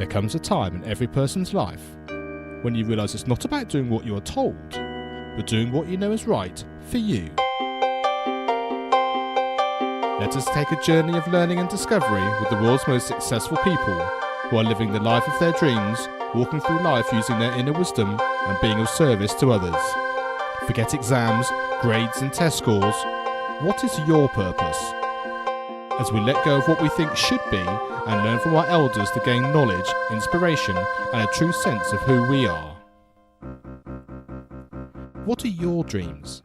There comes a time in every person's life when you realise it's not about doing what you are told, but doing what you know is right for you. Let us take a journey of learning and discovery with the world's most successful people who are living the life of their dreams, walking through life using their inner wisdom and being of service to others. Forget exams, grades and test scores. What is your purpose? As we let go of what we think should be and learn from our elders to gain knowledge, inspiration and a true sense of who we are. What are your dreams?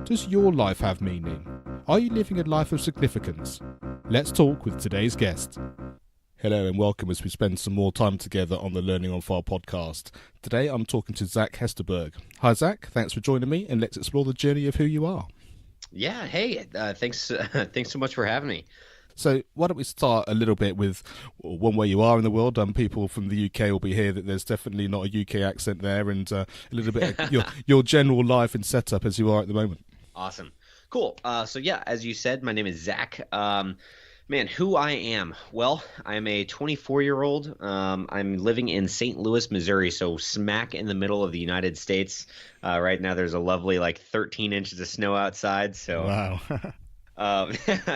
Does your life have meaning? Are you living a life of significance? Let's talk with today's guest. Hello and welcome as we spend some more time together on the Learning on Fire podcast. Today I'm talking to Zach Hesterberg. Hi Zach, thanks for joining me and let's explore the journey of who you are. Yeah, hey, thanks so much for having me. So why don't we start a little bit with one where you are in the world. People from the UK will be here that there's definitely not a UK accent there, and a little bit of your general life and setup as you are at the moment. Awesome. Cool. So yeah, as you said, my name is Zach. Man, who I am? Well, I'm a 24-year-old. I'm living in St. Louis, Missouri, so smack in the middle of the United States. Right now there's a lovely 13 inches of snow outside. So wow.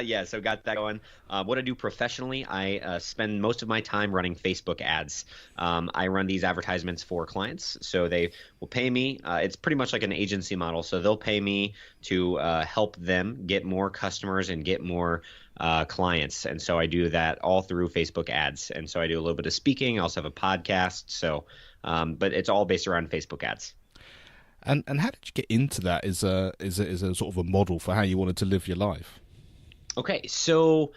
Yeah, so got that going. What I do professionally, I spend most of my time running Facebook ads. I run these advertisements for clients, so they will pay me. It's pretty much like an agency model, so they'll pay me to help them get more customers and get more clients. And so I do that all through Facebook ads. And so I do a little bit of speaking. I also have a podcast. So, but it's all based around Facebook ads. And how did you get into that as a sort of a model for how you wanted to live your life? Okay, so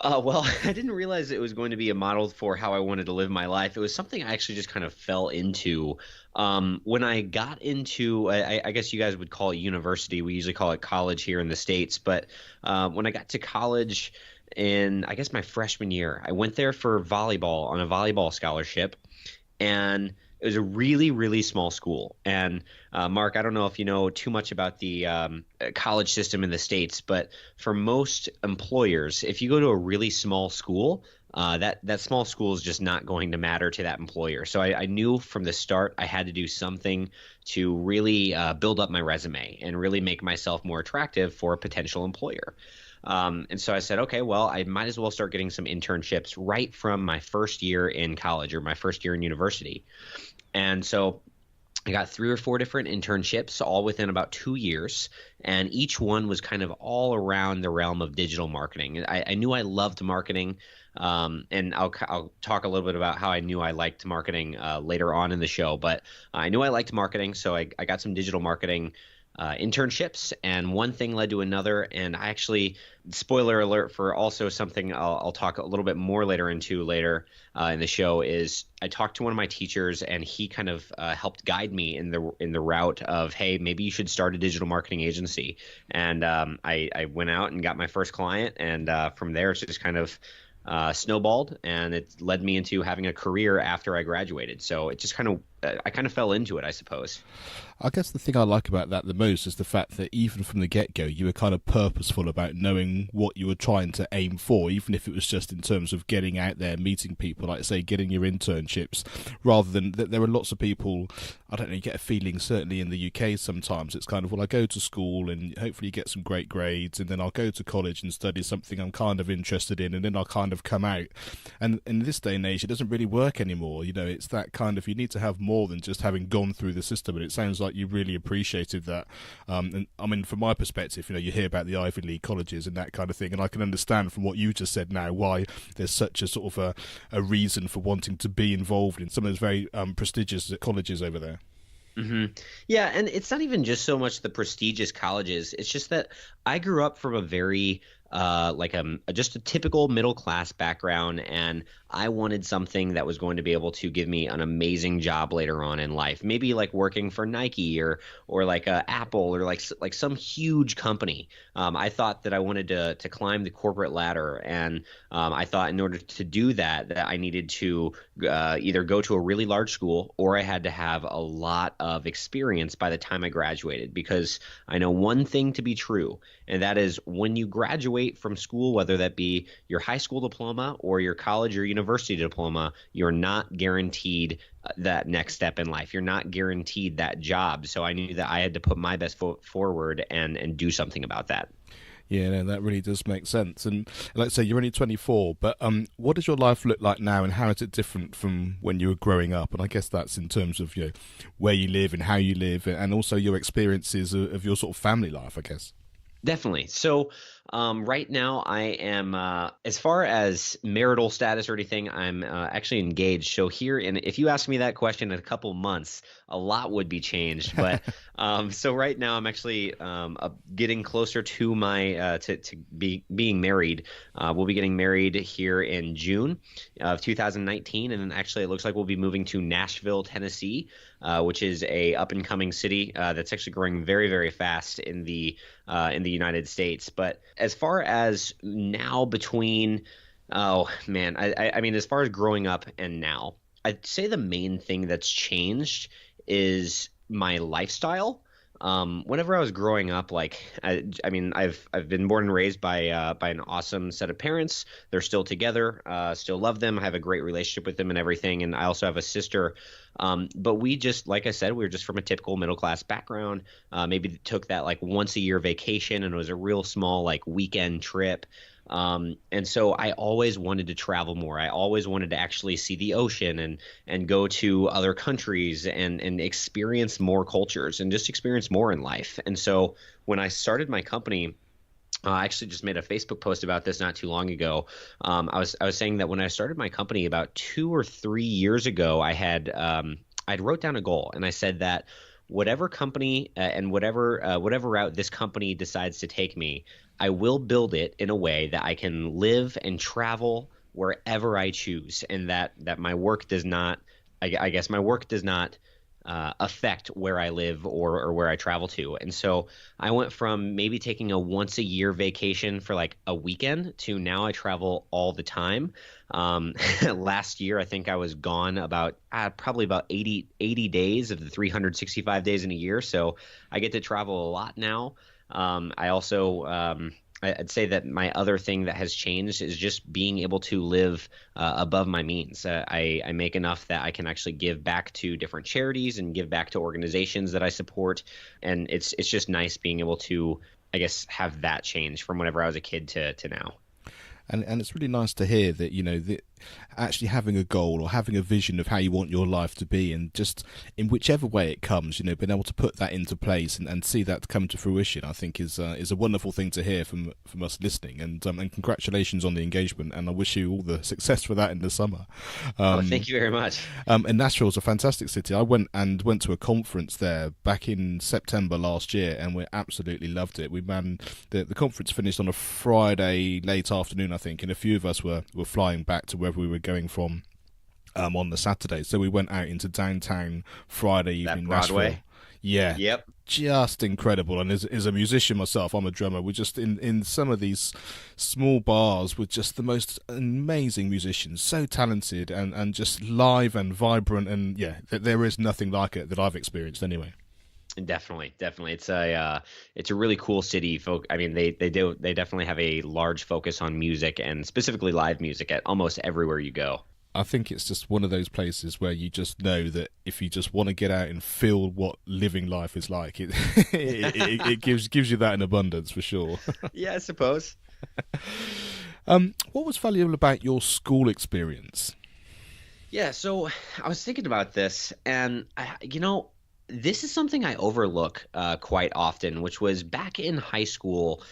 well, I didn't realize it was going to be a model for how I wanted to live my life. It was something I actually just kind of fell into when I got into, I guess you guys would call it university. We usually call it college here in the States. But when I got to college in, I guess, my freshman year, I went there for volleyball on a volleyball scholarship. And it was a really, really small school. And Mark, I don't know if you know too much about the college system in the States, but for most employers, if you go to a really small school, that small school is just not going to matter to that employer. So I knew from the start I had to do something to really build up my resume and really make myself more attractive for a potential employer. And so I said, okay, well, I might as well start getting some internships right from my first year in college or my first year in university. And so I got 3 or 4 different internships, all within about 2 years, and each one was kind of all around the realm of digital marketing. I knew I loved marketing, and I'll talk a little bit about how I knew I liked marketing later on in the show, but I knew I liked marketing, so I got some digital marketing internships, and one thing led to another. And I actually, spoiler alert for also something I'll talk a little bit more later in the show, is I talked to one of my teachers, and he kind of helped guide me in the route of, hey, maybe you should start a digital marketing agency. And I went out and got my first client, and from there it's just kind of snowballed, and it led me into having a career after I graduated. So it just I kind of fell into it, I suppose. I guess the thing I like about that the most is the fact that even from the get-go, you were kind of purposeful about knowing what you were trying to aim for, even if it was just in terms of getting out there, meeting people, like say, getting your internships, rather than that. There are lots of people, I don't know, you get a feeling, certainly in the UK sometimes, it's kind of, well, I go to school and hopefully get some great grades, and then I'll go to college and study something I'm kind of interested in, and then I'll kind of come out. And in this day and age, it doesn't really work anymore. You know, it's that kind of, you need to have more than just having gone through the system, and it sounds like you really appreciated that. And I mean, from my perspective, you know, you hear about the Ivy League colleges and that kind of thing, and I can understand from what you just said now why there's such a sort of a reason for wanting to be involved in some of those very prestigious colleges over there. Mm-hmm. Yeah, and it's not even just so much the prestigious colleges. It's just that I grew up from a very just a typical middle class background, and I wanted something that was going to be able to give me an amazing job later on in life. Maybe like working for Nike or like Apple or like some huge company. I thought that I wanted to climb the corporate ladder, and I thought in order to do that I needed to either go to a really large school, or I had to have a lot of experience by the time I graduated, because I know one thing to be true, and that is when you graduate graduate from school, whether that be your high school diploma or your college or university diploma, you're not guaranteed that next step in life. You're not guaranteed that job. So I knew that I had to put my best foot forward and do something about that. Yeah, no, that really does make sense. And like I say, you're only 24, but what does your life look like now, and how is it different from when you were growing up? And I guess that's in terms of where you live and how you live, and also your experiences of your sort of family life, I guess. Definitely. So, right now I am, as far as marital status or anything, I'm actually engaged. So here, and if you ask me that question in a couple months, a lot would be changed. But so right now I'm actually getting closer to my being married. We'll be getting married here in June of 2019, and then actually it looks like we'll be moving to Nashville, Tennessee, which is a up and coming city that's actually growing very, very fast in the United States. But as far as now between, oh man, I mean, as far as growing up and now, I'd say the main thing that's changed is my lifestyle. Whenever I was growing up, like I mean, I've been born and raised by an awesome set of parents. They're still together, still love them. I have a great relationship with them and everything. And I also have a sister. But we just, like I said, we were just from a typical middle class background. Maybe took that like once a year vacation, and it was a real small like weekend trip. And so I always wanted to travel more. I always wanted to actually see the ocean and go to other countries and experience more cultures and just experience more in life. And so when I started my company, I actually just made a Facebook post about this not too long ago. I was saying that when I started my company about 2 or 3 years ago, I'd wrote down a goal, and I said that whatever company and whatever route this company decides to take me, I will build it in a way that I can live and travel wherever I choose, and that my work does not, I guess my work does not affect where I live or where I travel to. And so I went from maybe taking a once a year vacation for like a weekend to now I travel all the time. Last year, I think I was gone about probably about 80 days of the 365 days in a year. So I get to travel a lot now. I also I'd say that my other thing that has changed is just being able to live above my means. I make enough that I can actually give back to different charities and give back to organizations that I support. And it's just nice being able to, I guess, have that change from whenever I was a kid to now. And it's really nice to hear that, that actually having a goal or having a vision of how you want your life to be, and just in whichever way it comes, being able to put that into place and see that come to fruition, I think is a wonderful thing to hear from us listening. And congratulations on the engagement, and I wish you all the success for that in the summer. Thank you very much. And Nashville is a fantastic city. I went to a conference there back in September last year, and we absolutely loved it. The conference finished on a Friday late afternoon, I think, and a few of us were flying back to wherever we were going from on the Saturday. So we went out into downtown Friday evening, Nashville. Yeah. Yep. Just incredible. And as a musician myself, I'm a drummer. We're just in some of these small bars with just the most amazing musicians, so talented and just live and vibrant. And yeah, there is nothing like it that I've experienced anyway. Definitely. It's a really cool city. I mean, they definitely have a large focus on music, and specifically live music at almost everywhere you go. I think it's just one of those places where you just know that if you just want to get out and feel what living life is like, it gives you that in abundance for sure. Yeah, I suppose. What was valuable about your school experience? Yeah, so I was thinking about this, and this is something I overlook quite often, which was back in high school.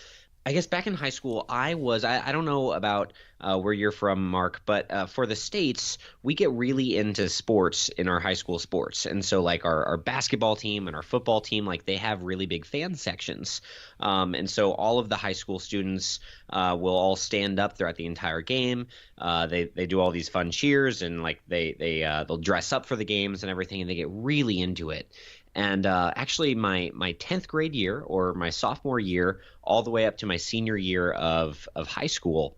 I guess back in high school, I don't know about where you're from, Mark, but for the States, we get really into sports in our high school sports. And so like our basketball team and our football team, like they have really big fan sections. And so all of the high school students will all stand up throughout the entire game. They do all these fun cheers, and like they'll dress up for the games and everything, and they get really into it. And actually, my 10th grade year, or my sophomore year, all the way up to my senior year of high school,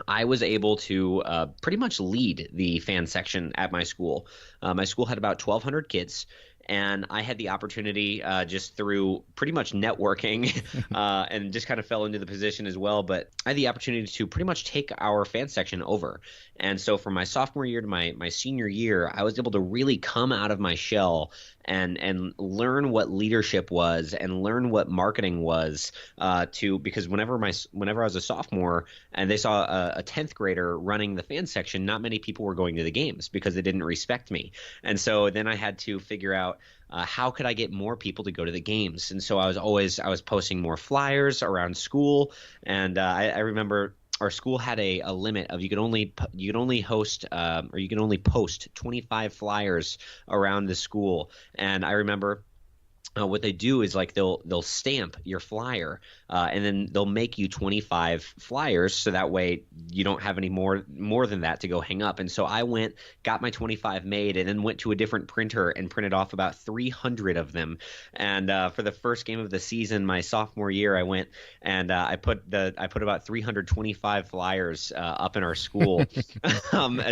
I was able to pretty much lead the fan section at my school. My school had about 1,200 kids, and I had the opportunity just through pretty much networking and just kind of fell into the position as well. But I had the opportunity to pretty much take our fan section over. And so from my sophomore year to my senior year, I was able to really come out of my shell and learn what leadership was and learn what marketing was because whenever I was a sophomore and they saw a 10th grader running the fan section, not many people were going to the games because they didn't respect me. And so then I had to figure out how could I get more people to go to the games? And so I was posting more flyers around school, and I remember our school had a limit of you could only host or you can only post 25 flyers around the school. And I remember what they do is like they'll stamp your flyer and then they'll make you 25 flyers so that way you don't have any more than that to go hang up. And so I got my 25 made and then went to a different printer and printed off about 300 of them. And for the first game of the season, my sophomore year, I went and I put about 325 flyers up in our school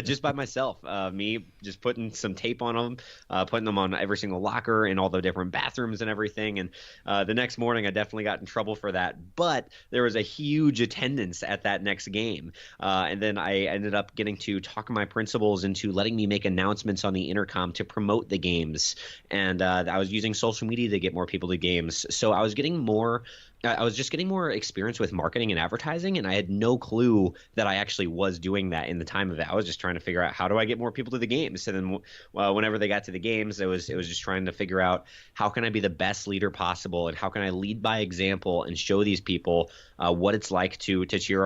just by myself. Me just putting some tape on them, putting them on every single locker in all the different bathrooms and everything. And the next morning I definitely got in trouble for that, but there was a huge attendance at that next game. And then I ended up getting to talk my principals into letting me make announcements on the intercom to promote the games. And I was using social media to get more people to games. So I was just getting more experience with marketing and advertising, and I had no clue that I actually was doing that in the time of it. I was just trying to figure out how do I get more people to the games. And then whenever they got to the games, it was just trying to figure out how can I be the best leader possible and how can I lead by example and show these people what it's like to cheer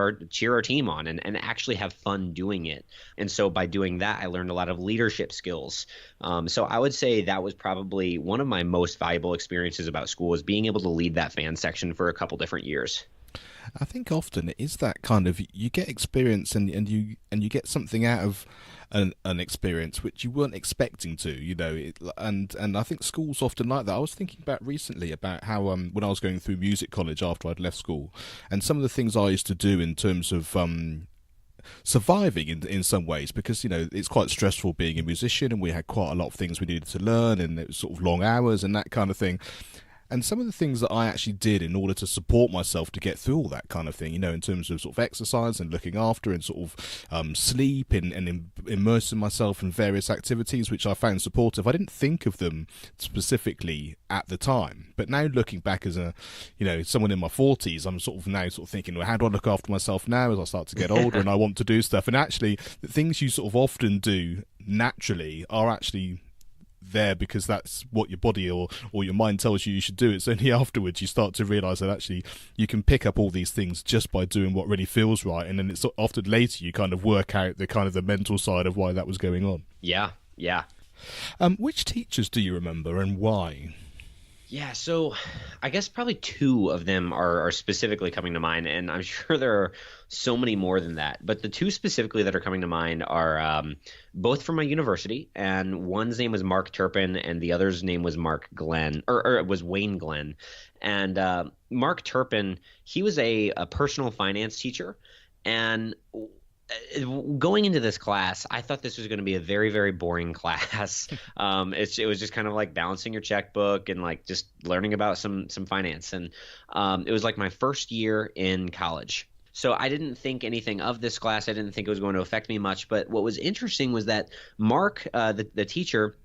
our team on and actually have fun doing it. And so by doing that, I learned a lot of leadership skills. So I would say that was probably one of my most valuable experiences about school, was being able to lead that fan section for a couple different years. I think often it is that kind of, you get experience and you get something out of an experience which you weren't expecting to, and I think schools often like that. I was thinking about recently about how when I was going through music college after I'd left school, and some of the things I used to do in terms of surviving in some ways, because it's quite stressful being a musician, and we had quite a lot of things we needed to learn, and it was sort of long hours and that kind of thing. And some of the things that I actually did in order to support myself to get through all that kind of thing, in terms of sort of exercise and looking after and sort of sleep and immersing myself in various activities, which I found supportive. I didn't think of them specifically at the time, but now looking back as someone in my 40s, I'm sort of thinking, well, how do I look after myself now as I start to get older and I want to do stuff? And actually, the things you sort of often do naturally are actually there because that's what your body or your mind tells you should do. It's only afterwards you start to realize that actually you can pick up all these things just by doing what really feels right, and then it's often later you kind of work out the mental side of why that was going on. Yeah. Which teachers do you remember and why? Yeah, so I guess probably two of them are specifically coming to mind, and I'm sure there are so many more than that. But the two specifically that are coming to mind are both from my university, and one's name was Mark Turpin, and the other's name was Mark Glenn, or it was Wayne Glenn. And Mark Turpin, he was a personal finance teacher, and going into this class, I thought this was going to be a very, very boring class. It was just kind of like balancing your checkbook and like just learning about some finance. And it was like my first year in college. So I didn't think anything of this class. I didn't think it was going to affect me much. But what was interesting was that Mark, the teacher,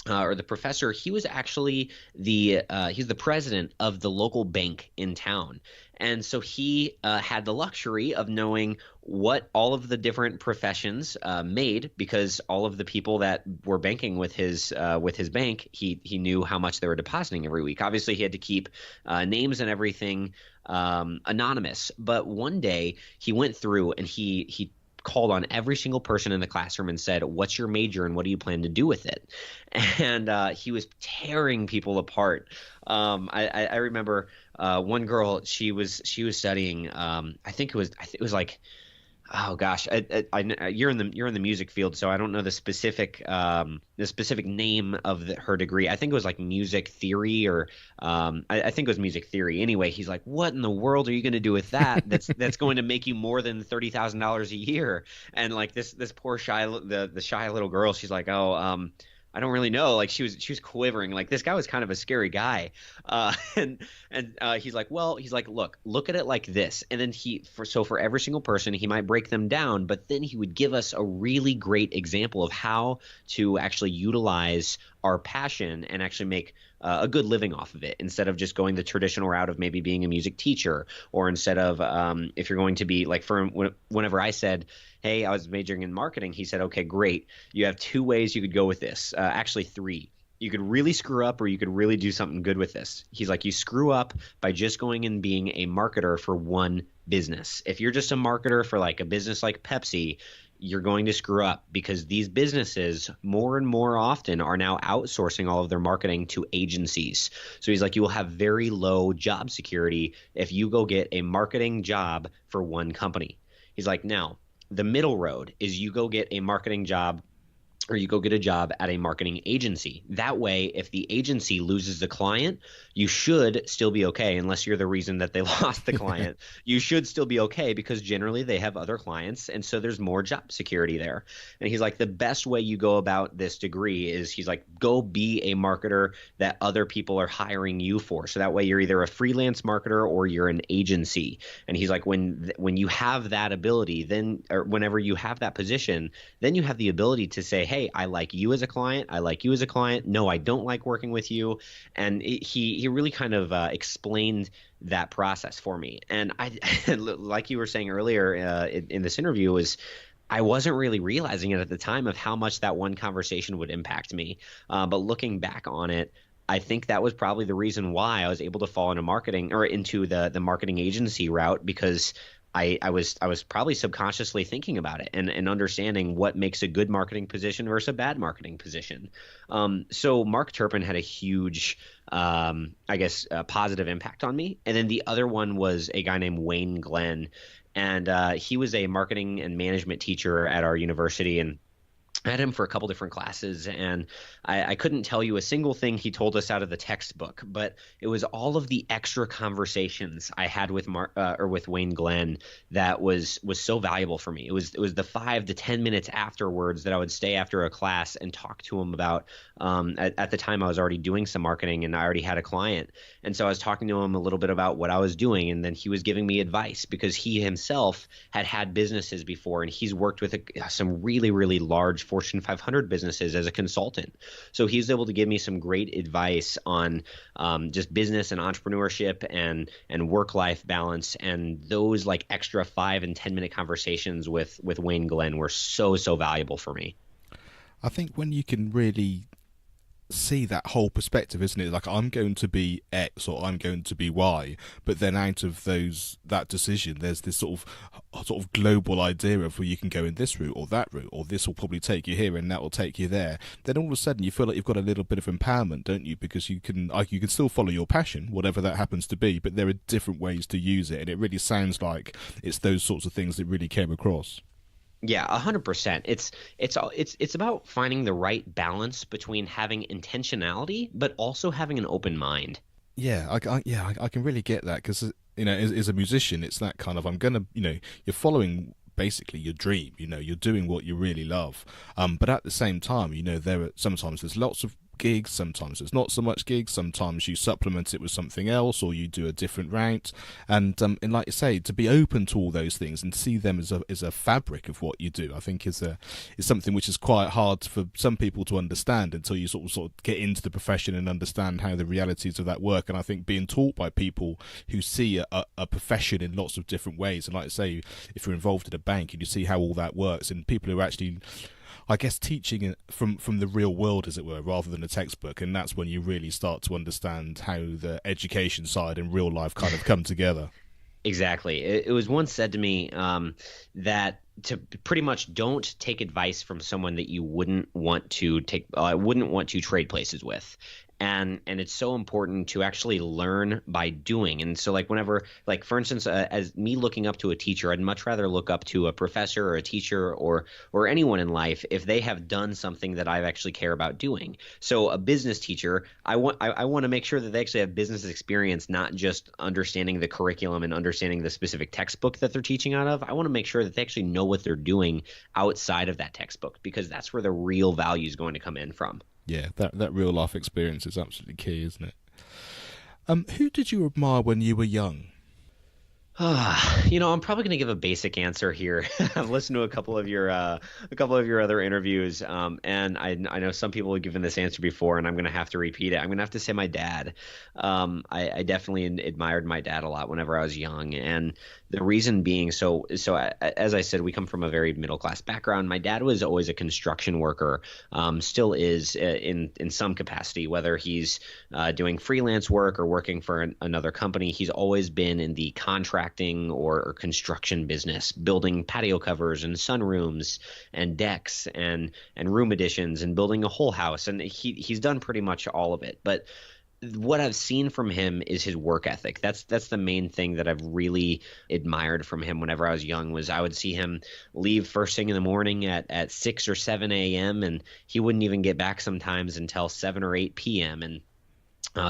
or the professor, he was actually he's the president of the local bank in town. And so he had the luxury of knowing what all of the different professions made, because all of the people that were banking with his bank, he knew how much they were depositing every week. Obviously, he had to keep names and everything anonymous. But one day he went through and he called on every single person in the classroom and said, "What's your major and what do you plan to do with it?" And he was tearing people apart. I remember one girl, she was studying. I think it was like, oh gosh, you're in the music field, so I don't know the specific name of her degree. I think it was like music theory, or I think it was music theory. Anyway, he's like, "What in the world are you going to do with that? That's going to make you more than $30,000 a year." And like this poor the shy little girl, she's like, "Oh, I don't really know. Like, she was quivering. Like, this guy was kind of a scary guy. And he's like, well, he's like, look at it like this. And then for every single person, he might break them down, but then he would give us a really great example of how to actually utilize our passion and actually make a good living off of it, instead of just going the traditional route of maybe being a music teacher, or instead of if you're going to be like, whenever I said, hey, I was majoring in marketing, he said, okay, great. You have two ways you could go with this. Actually, three. You could really screw up, or you could really do something good with this. He's like, you screw up by just going and being a marketer for one business. If you're just a marketer for like a business like Pepsi, you're going to screw up, because these businesses more and more often are now outsourcing all of their marketing to agencies. So he's like, you will have very low job security if you go get a marketing job for one company. He's like, now, the middle road is you go get a marketing job, or you go get a job at a marketing agency. That way, if the agency loses the client, you should still be okay, unless you're the reason that they lost the client. You should still be okay, because generally they have other clients, and so there's more job security there. And he's like, the best way you go about this degree is, he's like, go be a marketer that other people are hiring you for. So that way you're either a freelance marketer or you're an agency. And he's like, when you have that ability, then, or whenever you have that position, then you have the ability to say, hey, I like you as a client. I like you as a client. No, I don't like working with you. And he really kind of explained that process for me. And I, like you were saying earlier in this interview, was I wasn't really realizing it at the time of how much that one conversation would impact me. But looking back on it, I think that was probably the reason why I was able to fall into marketing, or into the marketing agency route, because I was probably subconsciously thinking about it and understanding what makes a good marketing position versus a bad marketing position. So Mark Turpin had a huge, positive impact on me. And then the other one was a guy named Wayne Glenn, and he was a marketing and management teacher at our university, and I had him for a couple different classes, and I couldn't tell you a single thing he told us out of the textbook, but it was all of the extra conversations I had with with Wayne Glenn that was so valuable for me. It was the 5 to 10 minutes afterwards that I would stay after a class and talk to him about. At the time, I was already doing some marketing, and I already had a client, and so I was talking to him a little bit about what I was doing, and then he was giving me advice, because he himself had businesses before, and he's worked with some really, really large Fortune 500 businesses as a consultant. So he's able to give me some great advice on just business and entrepreneurship and work-life balance. And those like extra 5 and 10 minute conversations with Wayne Glenn were so valuable for me. I think when you can really see that whole perspective, isn't it? Like, I'm going to be X or I'm going to be Y, but then out of that decision, there's this sort of global idea of, well, you can go in this route or that route, or this will probably take you here and that will take you there. Then all of a sudden you feel like you've got a little bit of empowerment, don't you? Because you can still follow your passion, whatever that happens to be, but there are different ways to use it, and it really sounds like it's those sorts of things that really came across. Yeah, 100%. It's about finding the right balance between having intentionality but also having an open mind. Yeah, I can really get that, because as a musician, it's that kind of, you're following basically your dream. You're doing what you really love, but at the same time, sometimes there's lots of gigs, sometimes there's not so much gigs, sometimes you supplement it with something else, or you do a different route, and like you say, to be open to all those things and see them as a fabric of what you do, I think is something which is quite hard for some people to understand until you sort of get into the profession and understand how the realities of that work. And I think being taught by people who see a profession in lots of different ways, and like I say, if you're involved in a bank and you see how all that works, and people who are actually, I guess, teaching it from the real world, as it were, rather than a textbook, and that's when you really start to understand how the education side and real life kind of come together. Exactly. It was once said to me that to pretty much don't take advice from someone that you wouldn't want to trade places with. And it's so important to actually learn by doing. And so whenever, for instance, as me looking up to a teacher, I'd much rather look up to a professor or a teacher or anyone in life if they have done something that I actually care about doing. So a business teacher, I want to make sure that they actually have business experience, not just understanding the curriculum and understanding the specific textbook that they're teaching out of. I want to make sure that they actually know what they're doing outside of that textbook, because that's where the real value is going to come in from. Yeah, that real life experience is absolutely key, isn't it? Who did you admire when you were young? I'm probably going to give a basic answer here. I've listened to a couple of your other interviews, and I know some people have given this answer before, and I'm going to have to repeat it. I'm going to have to say my dad. I definitely admired my dad a lot whenever I was young, and the reason being, as I said, we come from a very middle class background. My dad was always a construction worker, still is in some capacity, whether he's doing freelance work or working for another company. He's always been in the contracting or construction business, building patio covers and sunrooms and decks and room additions and building a whole house. And he's done pretty much all of it. But what I've seen from him is his work ethic. That's the main thing that I've really admired from him whenever I was young. Was I would see him leave first thing in the morning at 6 or 7 a.m. and he wouldn't even get back sometimes until 7 or 8 p.m. and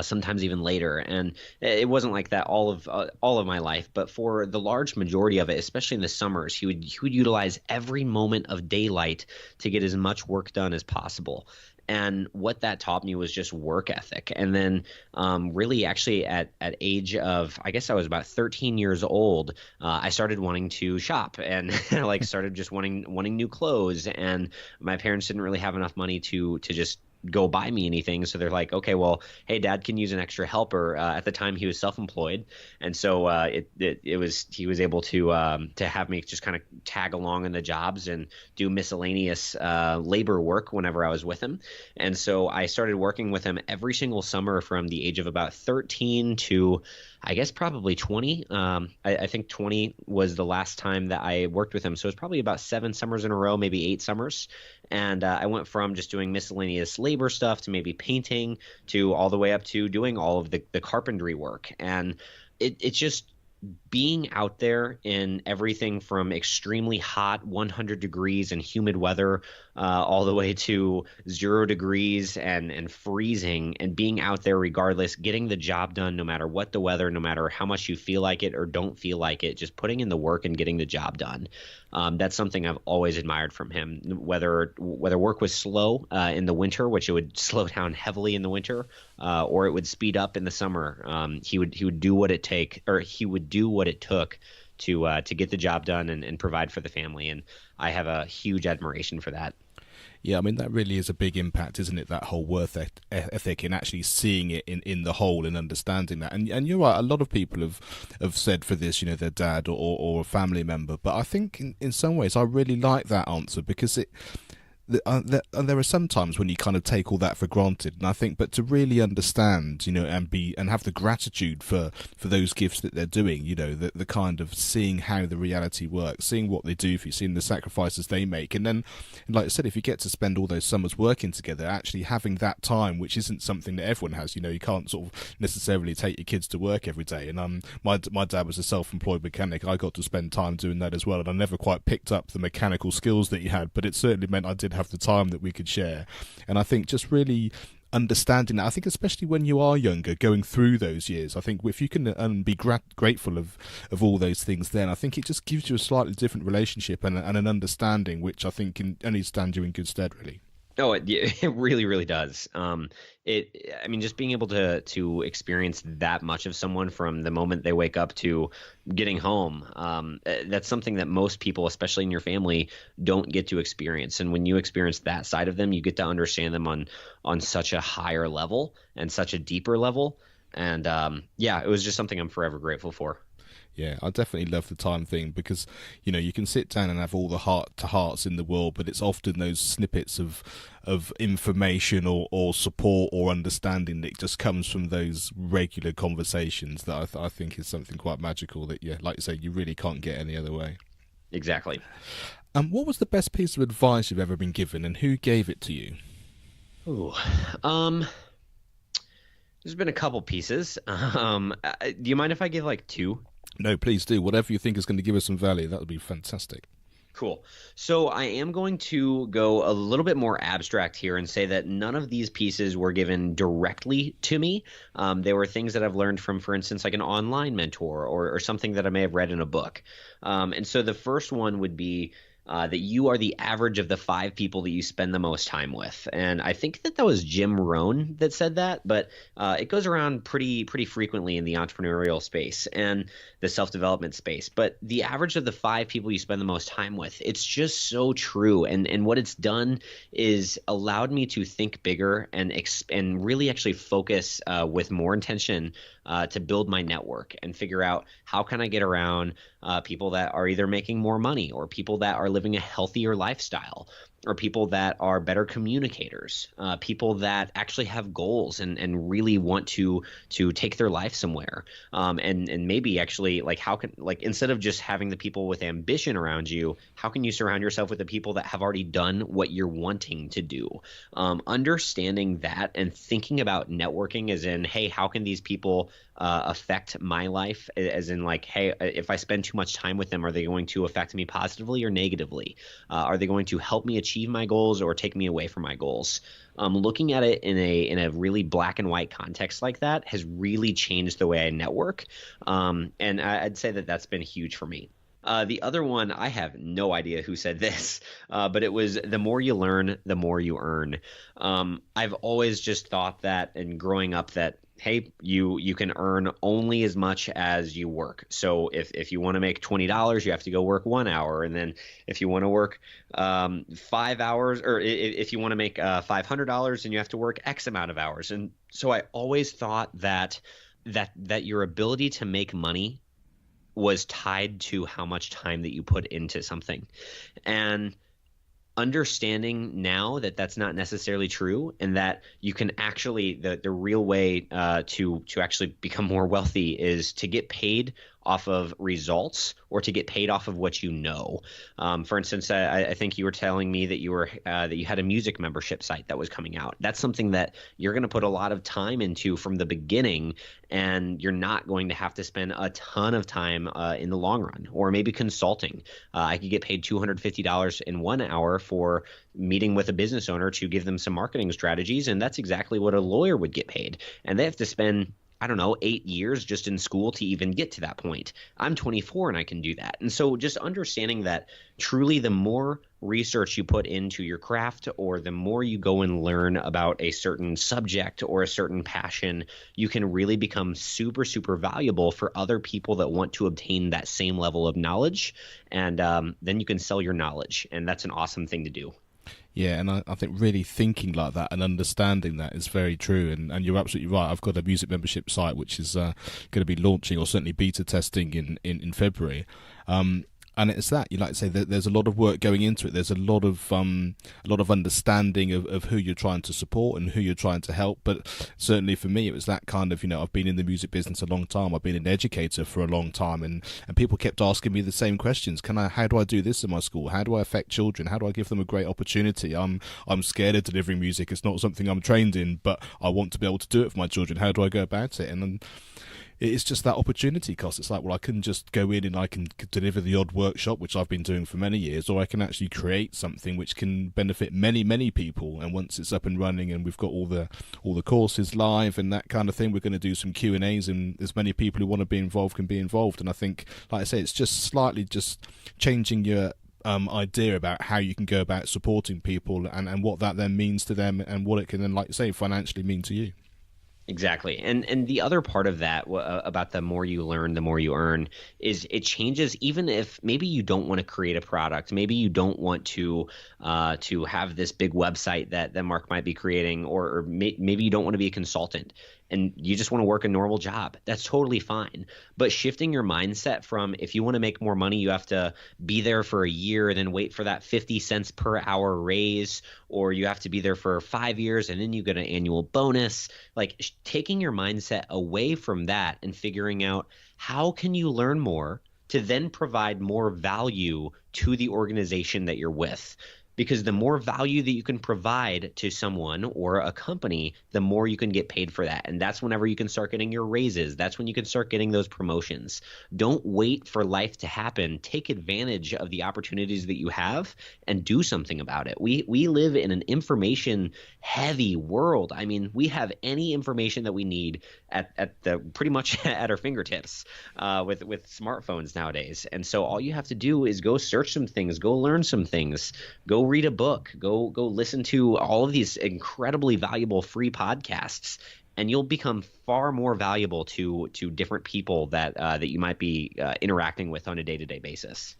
sometimes even later. And it wasn't like that all of my life, but for the large majority of it, especially in the summers, he would utilize every moment of daylight to get as much work done as possible. And what that taught me was just work ethic. And then really actually at age of, I guess I was about 13 years old, I started wanting to shop and like started just wanting new clothes. And my parents didn't really have enough money to just go buy me anything. So they're like, okay, well, hey, dad can use an extra helper. At the time he was self-employed. And so he was able to have me just kind of tag along in the jobs and do miscellaneous labor work whenever I was with him. And so I started working with him every single summer from the age of about 13 to I guess probably 20. I think 20 was the last time that I worked with him. So it was probably about 7 summers in a row, maybe 8 summers. And I went from just doing miscellaneous labor stuff to maybe painting to all the way up to doing all of the carpentry work. And it's just being out there in everything from extremely hot 100 degrees and humid weather all the way to 0 degrees and freezing, and being out there regardless, getting the job done no matter what the weather, no matter how much you feel like it or don't feel like it, just putting in the work and getting the job done. That's something I've always admired from him. Whether work was slow in the winter, which it would slow down heavily in the winter, or it would speed up in the summer, he would do what it took to get the job done and provide for the family. And I have a huge admiration for that. Yeah, I mean, that really is a big impact, isn't it? That whole worth ethic and actually seeing it in the whole and understanding that. And you're right, a lot of people have said for this, their dad or a family member. But I think in some ways I really like that answer, because there are some times when you kind of take all that for granted, and I think, but to really understand, and have the gratitude for those gifts that they're doing, the kind of seeing how the reality works, seeing what they do for you, seeing the sacrifices they make, and then, like I said, if you get to spend all those summers working together, actually having that time, which isn't something that everyone has. You can't sort of necessarily take your kids to work every day. And my dad was a self-employed mechanic. I got to spend time doing that as well, and I never quite picked up the mechanical skills that he had, but it certainly meant I did have the time that we could share. And I think just really understanding that, I think especially when you are younger, going through those years, I think if you can be grateful of all those things, then I think it just gives you a slightly different relationship and an understanding, which I think can only stand you in good stead, really. Oh, it really, really does. I mean, just being able to experience that much of someone from the moment they wake up to getting home, that's something that most people, especially in your family, don't get to experience. And when you experience that side of them, you get to understand them on such a higher level and such a deeper level. And it was just something I'm forever grateful for. Yeah, I definitely love the time thing, because, you can sit down and have all the heart-to-hearts in the world, but it's often those snippets of information or support or understanding that just comes from those regular conversations that I think is something quite magical that, like you say, you really can't get any other way. Exactly. What was the best piece of advice you've ever been given, and who gave it to you? Ooh, there's been a couple pieces. Do you mind if I give like 2? No, please do. Whatever you think is going to give us some value, that would be fantastic. Cool. So I am going to go a little bit more abstract here and say that none of these pieces were given directly to me. They were things that I've learned from, for instance, like an online mentor or something that I may have read in a book. And so the first one would be that you are the average of the 5 people that you spend the most time with. And I think that was Jim Rohn that said that, but it goes around pretty frequently in the entrepreneurial space and the self-development space. But the average of the 5 people you spend the most time with, it's just so true. And what it's done is allowed me to think bigger and really actually focus with more intention to build my network and figure out how can I get around people that are either making more money or people that are living a healthier lifestyle or people that are better communicators, people that actually have goals and really want to take their life somewhere. And maybe actually instead of just having the people with ambition around you, how can you surround yourself with the people that have already done what you're wanting to do? Understanding that and thinking about networking as in, hey, how can these people affect my life, as in like, hey, if I spend too much time with them, are they going to affect me positively or negatively? Are they going to help me achieve my goals or take me away from my goals? Looking at it in a really black and white context like that has really changed the way I network. And I'd say that that's been huge for me. The other one, I have no idea who said this, but it was the more you learn, the more you earn. I've always just thought that, and growing up, that hey, you can earn only as much as you work. So if you want to make $20, you have to go work 1 hour, and then if you want to work 5 hours, or if you want to make $500, then you have to work X amount of hours. And so I always thought that your ability to make money was tied to how much time that you put into something. And understanding now that that's not necessarily true, and that you can actually the real way to actually become more wealthy is to get paid off of results or to get paid off of what you know. For instance, I think you were telling me that you had a music membership site that was coming out. That's something that you're going to put a lot of time into from the beginning, and you're not going to have to spend a ton of time in the long run. Or maybe consulting. I could get paid $250 in 1 hour for meeting with a business owner to give them some marketing strategies, and that's exactly what a lawyer would get paid. And they have to spend, I don't know, 8 years just in school to even get to that point. I'm 24 and I can do that. And so just understanding that truly the more research you put into your craft, or the more you go and learn about a certain subject or a certain passion, you can really become super, super valuable for other people that want to obtain that same level of knowledge. And then you can sell your knowledge. And that's an awesome thing to do. Yeah, and I think really thinking like that and understanding that is very true. And you're absolutely right. I've got a music membership site which is going to be launching, or certainly beta testing in February. And it's that, you like to say that there's a lot of work going into it. There's a lot of understanding of who you're trying to support and who you're trying to help. But certainly for me, it was that kind of, I've been in the music business a long time. I've been an educator for a long time, and people kept asking me the same questions. How do I do this in my school? How do I affect children? How do I give them a great opportunity? I'm scared of delivering music. It's not something I'm trained in, but I want to be able to do it for my children. How do I go about it? And it's just that opportunity cost. It's like, well, I can just go in and I can deliver the odd workshop, which I've been doing for many years, or I can actually create something which can benefit many, many people. And once it's up and running and we've got all the courses live and that kind of thing, we're going to do some Q&As, and as many people who want to be involved can be involved. And I think, like I say, it's just slightly just changing your idea about how you can go about supporting people, and what that then means to them, and what it can then, like you say, financially mean to you. Exactly. And the other part of that about the more you learn, the more you earn, is it changes. Even if maybe you don't want to create a product, maybe you don't want to have this big website that Mark might be creating, or maybe you don't want to be a consultant and you just want to work a normal job. That's totally fine. But shifting your mindset from, if you want to make more money, you have to be there for a year and then wait for that 50 cents per hour raise, or you have to be there for 5 years and then you get an annual bonus. Like, taking your mindset away from that and figuring out how can you learn more to then provide more value to the organization that you're with. because the more value that you can provide to someone or a company, the more you can get paid for that. And that's whenever you can start getting your raises. That's when you can start getting those promotions. Don't wait for life to happen. Take advantage of the opportunities that you have and do something about it. We live in an information heavy world. I mean, we have any information that we need at the pretty much at our fingertips with smartphones nowadays. And so all you have to do is go search some things, go learn some things, go read a book, go listen to all of these incredibly valuable free podcasts, and you'll become far more valuable to different people that you might be interacting with on a day-to-day basis.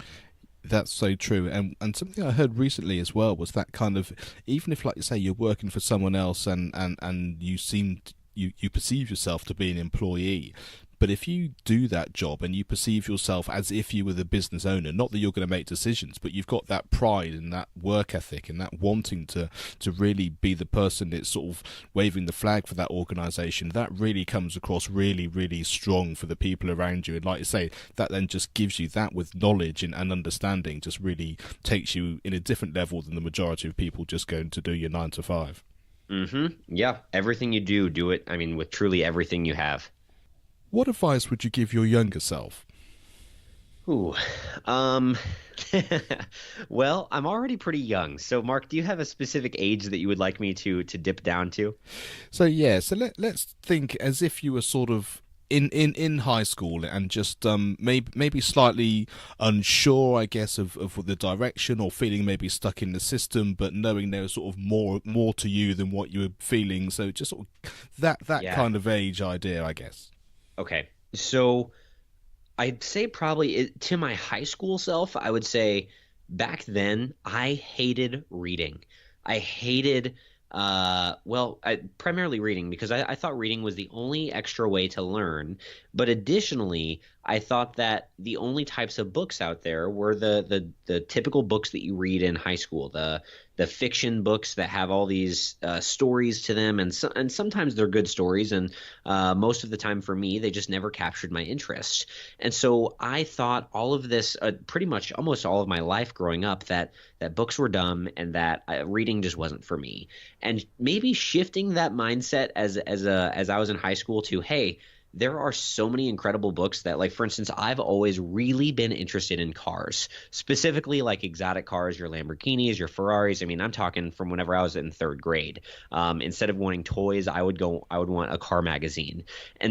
That's so true, and something I heard recently as well was that kind of, even if, like you say, you're working for someone else and you perceive yourself to be an employee, but if you do that job and you perceive yourself as if you were the business owner, not that you're going to make decisions, but you've got that pride and that work ethic and that wanting to really be the person that's sort of waving the flag for that organisation, that really comes across really, really strong for the people around you. And like I say, that then just gives you that with knowledge and understanding, just really takes you in a different level than the majority of people just going to do your 9 to 5. Yeah, everything you do it, I mean, with truly everything you have. What advice would you give your younger self? Ooh, um, well, I'm already pretty young. So, Mark, do you have a specific age that you would like me to dip down to? So let's think as if you were sort of in high school and just maybe slightly unsure, I guess, of the direction, or feeling maybe stuck in the system, but knowing there was sort of more to you than what you were feeling. So just sort of that Yeah. kind of age idea, I guess. Okay. So I'd say probably to my high school self, I would say back then I hated reading. I hated, primarily reading because I thought reading was the only extra way to learn. But additionally, I thought that the only types of books out there were the typical books that you read in high school, the fiction books that have all these stories to them, and sometimes they're good stories, and most of the time for me, they just never captured my interest. And so I thought all of this, pretty much almost all of my life growing up, that books were dumb and that reading just wasn't for me. And maybe shifting that mindset as I was in high school to, hey, there are so many incredible books that, like, for instance, I've always really been interested in cars, specifically like exotic cars, your Lamborghinis, your Ferraris. I mean, I'm talking from whenever I was in third grade. Instead of wanting toys, I would want a car magazine.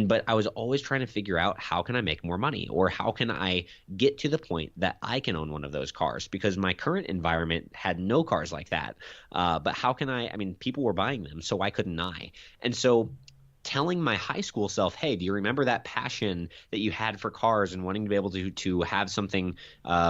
But I was always trying to figure out, how can I make more money, or how can I get to the point that I can own one of those cars, because my current environment had no cars like that. But how can I mean, people were buying them, so why couldn't I? And so telling my high school self, hey, do you remember that passion that you had for cars and wanting to be able to have something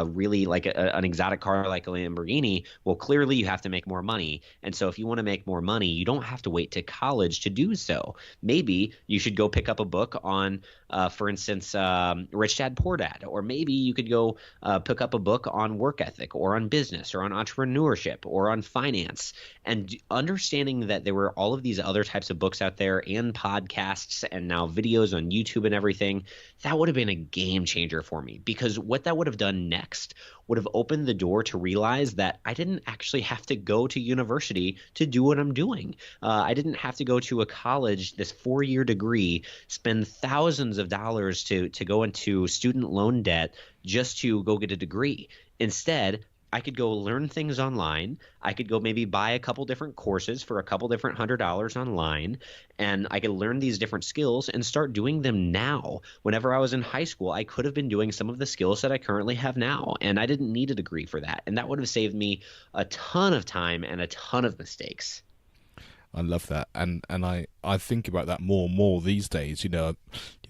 really like an exotic car like a Lamborghini? Well, clearly you have to make more money. And so if you want to make more money, you don't have to wait to college to do so. Maybe you should go pick up a book on, for instance, Rich Dad, Poor Dad. Or maybe you could go pick up a book on work ethic, or on business, or on entrepreneurship, or on finance. And understanding that there were all of these other types of books out there, and podcasts, and now videos on YouTube and everything, that would have been a game changer for me, because what that would have done next would have opened the door to realize that I didn't actually have to go to university to do what I'm doing. I didn't have to go to a college, this 4-year degree, spend thousands of dollars to go into student loan debt just to go get a degree. Instead, I could go learn things online. I could go maybe buy a couple different courses for a couple different $100 online, and I could learn these different skills and start doing them now. Whenever I was in high school, I could have been doing some of the skills that I currently have now, and I didn't need a degree for that. And that would have saved me a ton of time and a ton of mistakes. I love that, and I think about that more and more these days. I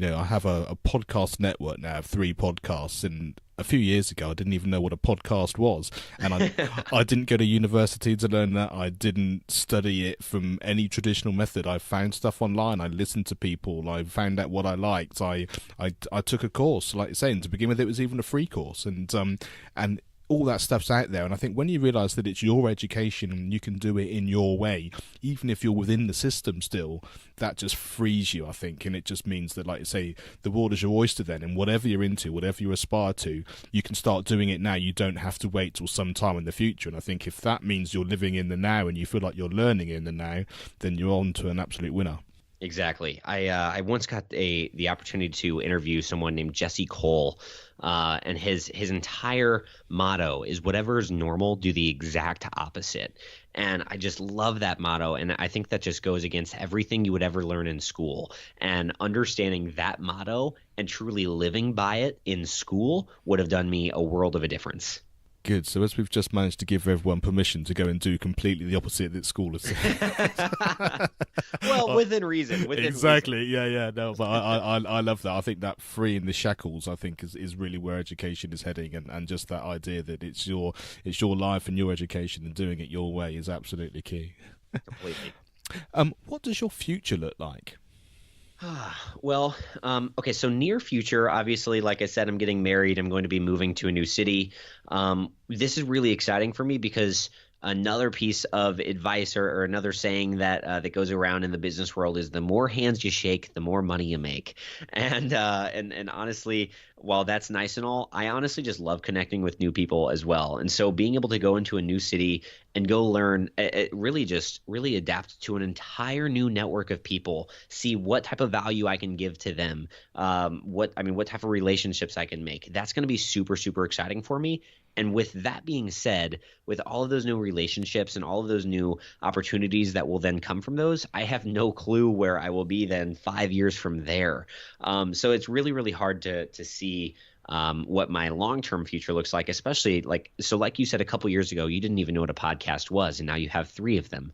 have a podcast network now of 3 podcasts, and a few years ago I didn't even know what a podcast was, and I didn't go to university to learn that. I didn't study it from any traditional method. I found stuff online. I listened to people. I found out what I liked. I took a course, like you're saying. To begin with, it was even a free course, and all that stuff's out there, and I think when you realise that it's your education and you can do it in your way, even if you're within the system still, that just frees you, I think, and it just means that, like you say, the world is your oyster then, and whatever you're into, whatever you aspire to, you can start doing it now. You don't have to wait till some time in the future, and I think if that means you're living in the now and you feel like you're learning in the now, then you're on to an absolute winner. Exactly. I once got the opportunity to interview someone named Jesse Cole, and his entire motto is whatever is normal, do the exact opposite. And I just love that motto, and I think that just goes against everything you would ever learn in school. And understanding that motto and truly living by it in school would have done me a world of a difference. Good. So as we've just managed to give everyone permission to go and do completely the opposite that school has said. Well, within reason. Exactly. Yeah. No, but I love that. I think that freeing the shackles, I think, is really where education is heading, and just that idea that it's your life and your education, and doing it your way is absolutely key. Completely. What does your future look like? Well, okay, so near future, obviously, like I said, I'm getting married. I'm going to be moving to a new city. This is really exciting for me because another piece of advice or another saying that goes around in the business world is the more hands you shake, the more money you make. And honestly, while that's nice and all, I honestly just love connecting with new people as well. And so being able to go into a new city and go learn, really adapt to an entire new network of people, see what type of value I can give to them, what type of relationships I can make. That's going to be super, super exciting for me. And with that being said, with all of those new relationships and all of those new opportunities that will then come from those, I have no clue where I will be then 5 years from there. So it's really, really hard to see what my long-term future looks like, especially like you said a couple years ago, you didn't even know what a podcast was, and now you have 3 of them.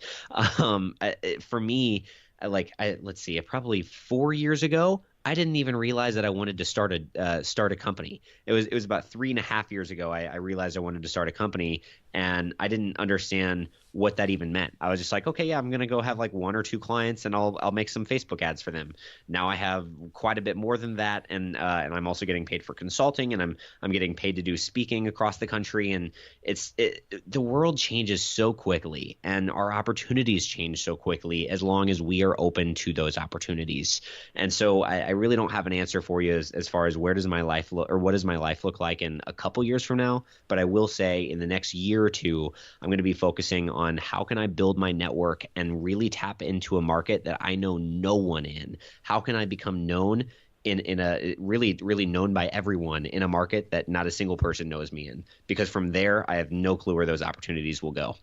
For me, let's see, probably 4 years ago, I didn't even realize that I wanted to start a company. It was about 3.5 years ago I realized I wanted to start a company, and I didn't understand what that even meant. I was just like, okay, yeah, I'm gonna go have like 1 or 2 clients, and I'll make some Facebook ads for them. Now I have quite a bit more than that, and I'm also getting paid for consulting, and I'm getting paid to do speaking across the country. And the world changes so quickly, and our opportunities change so quickly as long as we are open to those opportunities. And so I really don't have an answer for you as far as where does my life look, or what does my life look like in a couple years from now. But I will say in the next year or two, I'm going to be focusing on how can I build my network and really tap into a market that I know no one in. How can I become known in a really, really known by everyone in a market that not a single person knows me in? Because from there, I have no clue where those opportunities will go.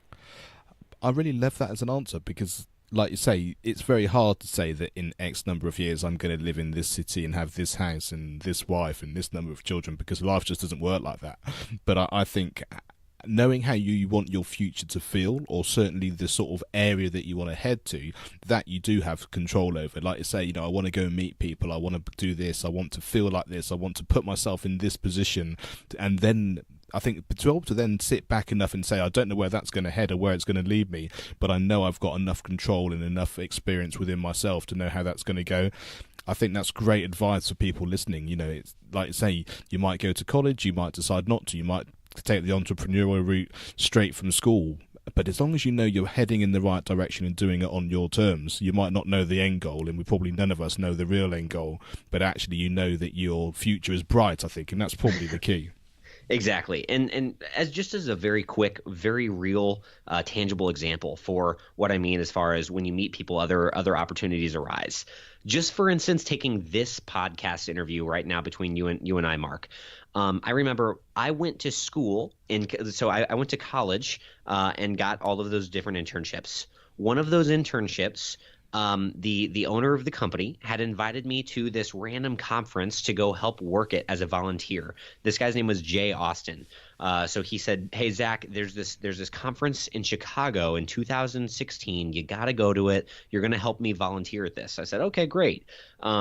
I really love that as an answer because, like you say, it's very hard to say that in X number of years I'm going to live in this city and have this house and this wife and this number of children, because life just doesn't work like that. But I think knowing how you want your future to feel, or certainly the sort of area that you want to head to, that you do have control over. Like you say, I want to go meet people, I want to do this, I want to feel like this, I want to put myself in this position, and then I think to be able to then sit back enough and say, I don't know where that's going to head or where it's going to lead me, but I know I've got enough control and enough experience within myself to know how that's going to go. I think that's great advice for people listening. It's like you say, you might go to college, you might decide not to, you might take the entrepreneurial route straight from school. But as long as you know you're heading in the right direction and doing it on your terms, you might not know the end goal, and we probably none of us know the real end goal, but actually you know that your future is bright, I think, and that's probably the key. Exactly. And as a very quick, very real, tangible example for what I mean as far as when you meet people, other opportunities arise. Just for instance, taking this podcast interview right now between you and I, Mark. I remember I went to school, I went to college and got all of those different internships. One of those internships, the owner of the company had invited me to this random conference to go help work it as a volunteer. This guy's name was Jay Austin. So he said, "Hey Zach, there's this conference in Chicago in 2016. You got to go to it. You're going to help me volunteer at this." I said, "Okay, great."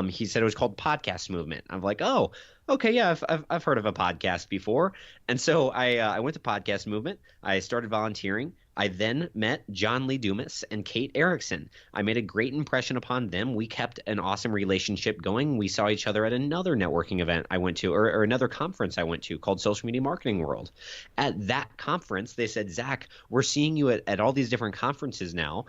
He said it was called Podcast Movement. I'm like, "Oh, okay, yeah, I've heard of a podcast before." And so I went to Podcast Movement. I started volunteering. I then met John Lee Dumas and Kate Erickson. I made a great impression upon them. We kept an awesome relationship going. We saw each other at another networking event I went to, or another conference I went to called Social Media Marketing World. At that conference, they said, Zach, we're seeing you at all these different conferences now.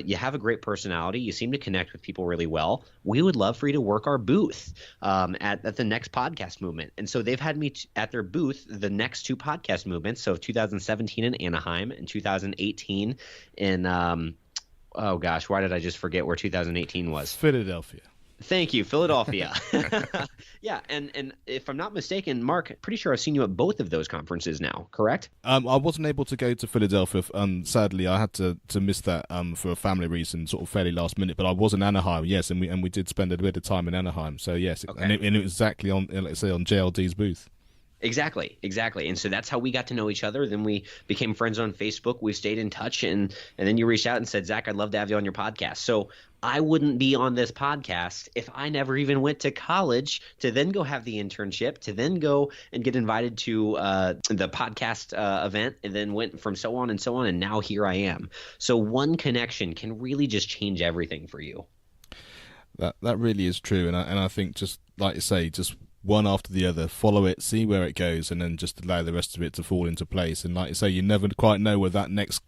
You have a great personality. You seem to connect with people really well. We would love for you to work our booth at the next podcast movement. And so they've had me at their booth the next two podcast movements. So 2017 in Anaheim and 2018 in oh gosh, why did I just forget where 2018 was? Philadelphia. Thank you, Philadelphia. Yeah, and if I'm not mistaken, Mark, pretty sure I've seen you at both of those conferences now, correct? I wasn't able to go to Philadelphia. Sadly, I had to miss that for a family reason, sort of fairly last minute. But I was in Anaheim, yes, and we did spend a bit of time in Anaheim. So yes, okay. and it was exactly on, let's say, on JLD's booth. Exactly. And so that's how we got to know each other. Then we became friends on Facebook. We stayed in touch, and then you reached out and said, Zach, I'd love to have you on your podcast. So I wouldn't be on this podcast if I never even went to college to then go have the internship, to then go and get invited to the podcast event, and then went from so on and so on, and now here I am. So one connection can really just change everything for you. That really is true, and I think, just like you say, just one after the other, follow it, see where it goes, and then just allow the rest of it to fall into place. And like you say, you never quite know where that next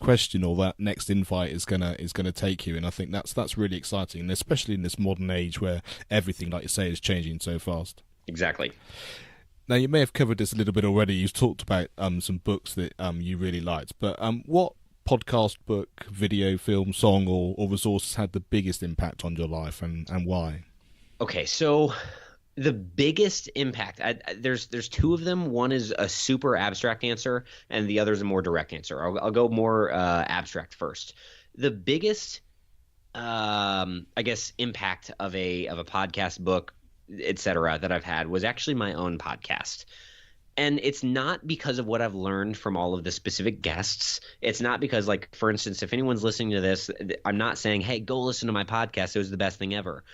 question or that next invite is gonna take you. And I think that's really exciting, and especially in this modern age where everything, like you say, is changing so fast. Exactly. Now, you may have covered this a little bit already. You've talked about some books that you really liked, but what podcast, book, video, film, song, or resources had the biggest impact on your life, and why? Okay, so the biggest impact, there's two of them. One is a super abstract answer, and the other is a more direct answer. I'll go more abstract first. The biggest, I guess, impact of a podcast, book, etc. that I've had was actually my own podcast. And it's not because of what I've learned from all of the specific guests. It's not because, like, for instance, if anyone's listening to this, I'm not saying, hey, go listen to my podcast. It was the best thing ever.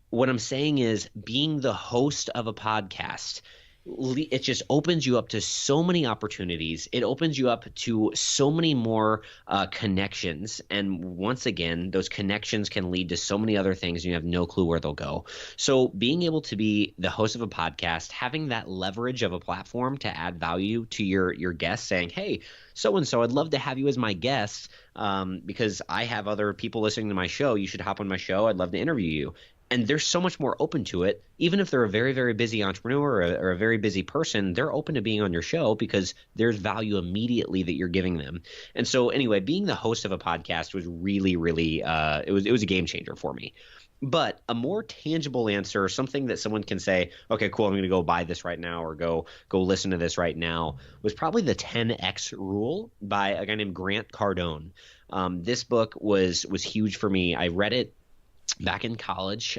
What I'm saying is, being the host of a podcast, it just opens you up to so many opportunities. It opens you up to so many more connections. And once again, those connections can lead to so many other things, and you have no clue where they'll go. So being able to be the host of a podcast, having that leverage of a platform to add value to your guests, saying, hey, so-and-so, I'd love to have you as my guest because I have other people listening to my show. You should hop on my show. I'd love to interview you. And they're so much more open to it. Even if they're a very, very busy entrepreneur or a very busy person, they're open to being on your show because there's value immediately that you're giving them. And so anyway, being the host of a podcast was really, really it was a game changer for me. But a more tangible answer, something that someone can say, okay, cool, I'm going to go buy this right now or go listen to this right now, was probably the 10X Rule by a guy named Grant Cardone. This book was huge for me. I read it back in college.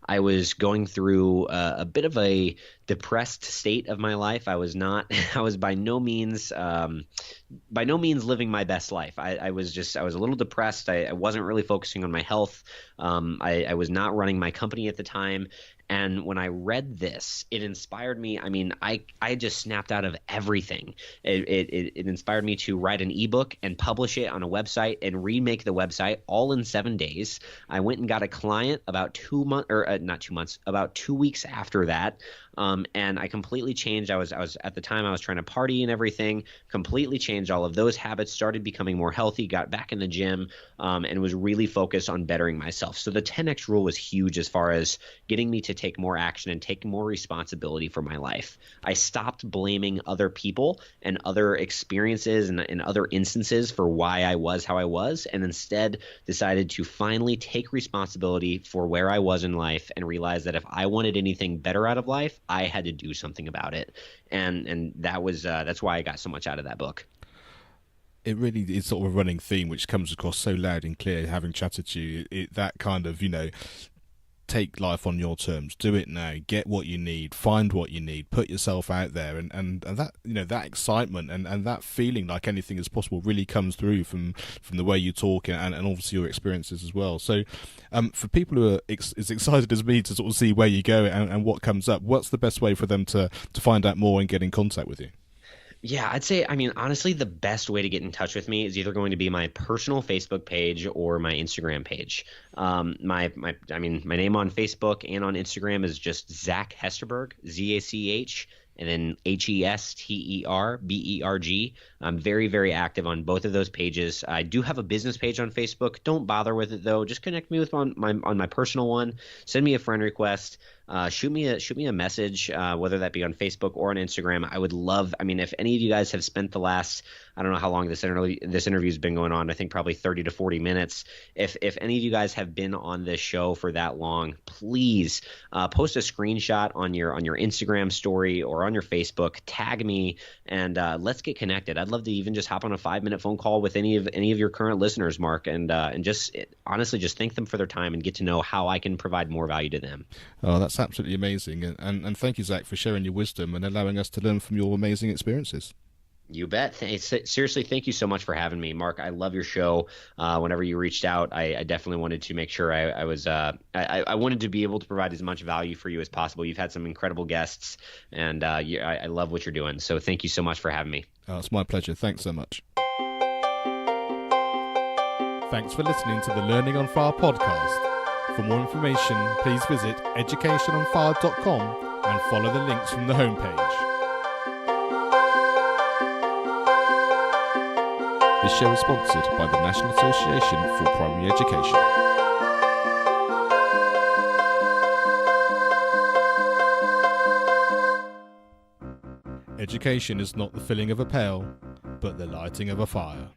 I was going through a bit of a depressed state of my life. I was by no means living my best life. I was a little depressed. I wasn't really focusing on my health. I was not running my company at the time. And when I read this, it inspired me. I mean, I just snapped out of everything. It inspired me to write an ebook and publish it on a website and remake the website all in 7 days. I went and got a client about 2 months, or not 2 months, about 2 weeks after that. And I completely changed. I was at the time I was trying to party and everything, completely changed all of those habits, started becoming more healthy, got back in the gym, and was really focused on bettering myself. So the 10X Rule was huge as far as getting me to take more action and take more responsibility for my life. I stopped blaming other people and other experiences and other instances for why I was how I was, and instead decided to finally take responsibility for where I was in life and realize that if I wanted anything better out of life, I had to do something about it. And that was that's why I got so much out of that book. It really is sort of a running theme which comes across so loud and clear having chatted to you. That kind of, take life on your terms, do it now, get what you need, find what you need, put yourself out there, and that, that excitement and that feeling like anything is possible really comes through from the way you talk and obviously your experiences as well. So for people who are as excited as me to sort of see where you go and what comes up, what's the best way for them to find out more and get in contact with you? Yeah, I'd say, I mean, honestly, the best way to get in touch with me is either going to be my personal Facebook page or my Instagram page. I mean, my name on Facebook and on Instagram is just Zach Hesterberg, Zach, and then Hesterberg. I'm very, very active on both of those pages. I do have a business page on Facebook. Don't bother with it though. Just connect me with on my personal one. Send me a friend request. Shoot me a message, whether that be on Facebook or on Instagram. I would love. I mean, if any of you guys have spent the last, I don't know how long this interview's been going on. I think probably 30 to 40 minutes. If any of you guys have been on this show for that long, please post a screenshot on your Instagram story or on your Facebook. Tag me and let's get connected. I'd love to even just hop on a 5-minute phone call with any of your current listeners, Mark, and just honestly just thank them for their time and get to know how I can provide more value to them. Oh, that's absolutely amazing. And thank you, Zach, for sharing your wisdom and allowing us to learn from your amazing experiences. You bet. Seriously, thank you so much for having me, Mark. I love your show. Whenever you reached out, I definitely wanted to make sure I wanted to be able to provide as much value for you as possible. You've had some incredible guests, and I love what you're doing. So thank you so much for having me. Oh, it's my pleasure. Thanks so much. Thanks for listening to the Learning on Fire podcast. For more information, please visit educationonfire.com and follow the links from the homepage. This show is sponsored by the National Association for Primary Education. Education is not the filling of a pail, but the lighting of a fire.